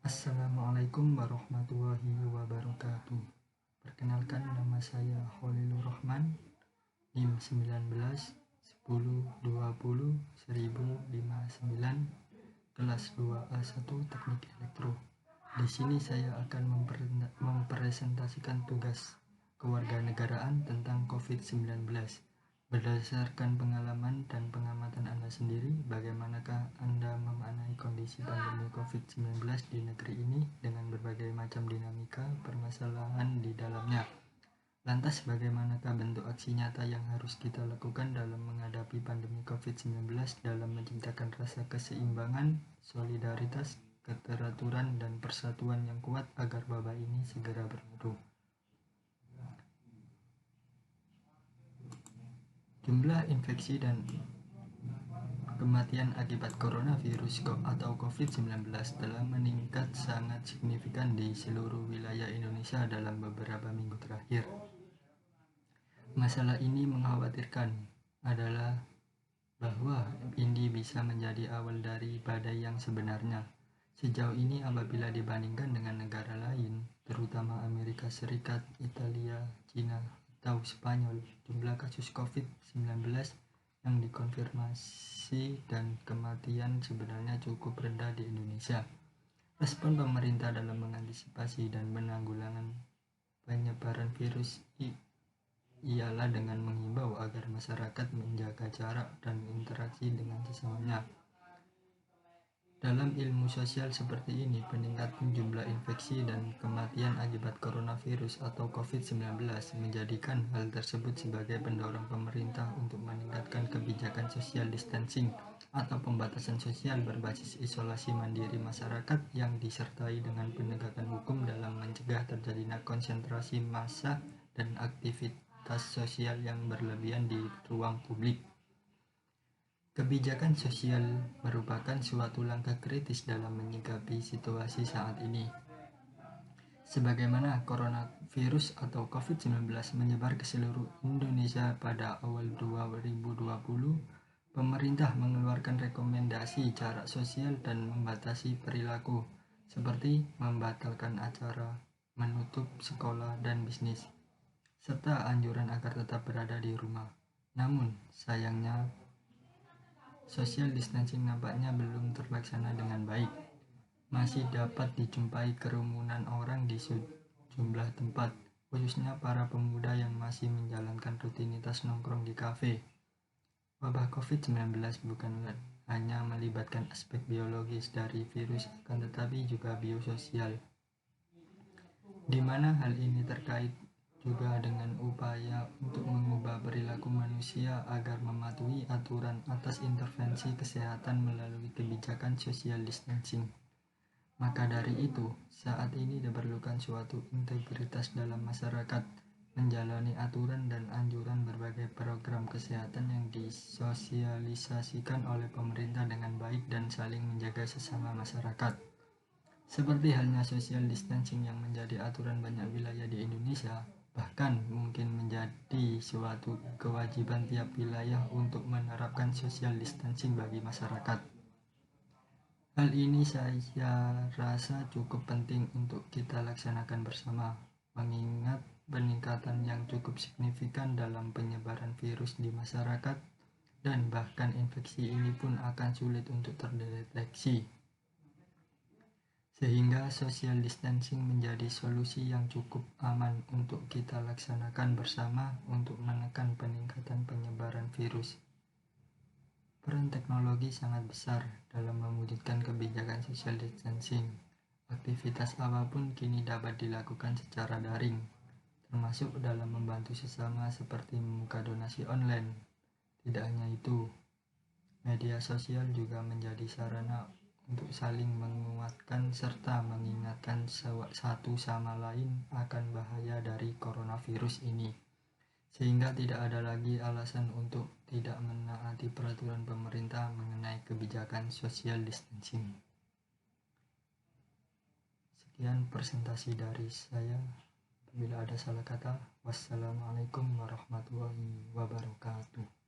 Assalamualaikum warahmatullahi wabarakatuh. Perkenalkan, nama saya Khalilur Rahman, NIM 19 10 20 1059, kelas 2A1 Teknik Elektro. Di sini saya akan mempresentasikan tugas kewarganegaraan tentang COVID-19. Berdasarkan pengalaman dan pengamatan Anda sendiri, bagaimanakah Anda memaknai kondisi pandemi COVID-19 di negeri ini dengan berbagai macam dinamika permasalahan di dalamnya? Lantas, bagaimanakah bentuk aksi nyata yang harus kita lakukan dalam menghadapi pandemi COVID-19 dalam menciptakan rasa keseimbangan, solidaritas, keteraturan, dan persatuan yang kuat agar wabah ini segera berlalu? Jumlah infeksi dan kematian akibat coronavirus atau COVID-19 telah meningkat sangat signifikan di seluruh wilayah Indonesia dalam beberapa minggu terakhir. Masalah ini mengkhawatirkan adalah bahwa ini bisa menjadi awal dari badai yang sebenarnya. Sejauh ini, apabila dibandingkan dengan negara lain, terutama Amerika Serikat, Italia, Cina, atau Spanyol, jumlah kasus COVID-19 yang dikonfirmasi dan kematian sebenarnya cukup rendah di Indonesia. Respon pemerintah dalam mengantisipasi dan penanggulangan penyebaran virus ialah dengan menghimbau agar masyarakat menjaga jarak dan interaksi dengan sesamanya. Dalam ilmu sosial seperti ini, peningkatan jumlah infeksi dan kematian akibat coronavirus atau COVID-19 menjadikan hal tersebut sebagai pendorong pemerintah untuk meningkatkan kebijakan social distancing atau pembatasan sosial berbasis isolasi mandiri masyarakat yang disertai dengan penegakan hukum dalam mencegah terjadinya konsentrasi massa dan aktivitas sosial yang berlebihan di ruang publik. Kebijakan sosial merupakan suatu langkah kritis dalam menyikapi situasi saat ini. Sebagaimana coronavirus atau COVID-19 menyebar ke seluruh Indonesia pada awal 2020, pemerintah mengeluarkan rekomendasi jarak sosial dan membatasi perilaku, seperti membatalkan acara, menutup sekolah dan bisnis, serta anjuran agar tetap berada di rumah. Namun, sayangnya, social distancing nampaknya belum terlaksana dengan baik. Masih dapat dijumpai kerumunan orang di sejumlah tempat, khususnya para pemuda yang masih menjalankan rutinitas nongkrong di kafe. Wabah COVID-19 bukan hanya melibatkan aspek biologis dari virus, akan tetapi juga biososial, di mana hal ini terkait juga dengan upaya untuk mengubah perilaku manusia agar mematuhi aturan atas intervensi kesehatan melalui kebijakan social distancing. Maka dari itu, saat ini diperlukan suatu integritas dalam masyarakat, menjalani aturan dan anjuran berbagai program kesehatan yang disosialisasikan oleh pemerintah dengan baik dan saling menjaga sesama masyarakat. Seperti halnya social distancing yang menjadi aturan banyak wilayah di Indonesia, bahkan mungkin menjadi suatu kewajiban tiap wilayah untuk menerapkan social distancing bagi masyarakat. Hal ini saya rasa cukup penting untuk kita laksanakan bersama, mengingat peningkatan yang cukup signifikan dalam penyebaran virus di masyarakat, dan bahkan infeksi ini pun akan sulit untuk terdeteksi. Sehingga social distancing menjadi solusi yang cukup aman untuk kita laksanakan bersama untuk menekan peningkatan penyebaran virus. Peran teknologi sangat besar dalam mewujudkan kebijakan social distancing. Aktivitas apapun kini dapat dilakukan secara daring, termasuk dalam membantu sesama seperti membuka donasi online. Tidak hanya itu, media sosial juga menjadi sarana untuk saling menguatkan serta mengingatkan satu sama lain akan bahaya dari coronavirus ini, sehingga tidak ada lagi alasan untuk tidak menaati peraturan pemerintah mengenai kebijakan social distancing. Sekian presentasi dari saya. Bila ada salah kata, wassalamualaikum warahmatullahi wabarakatuh.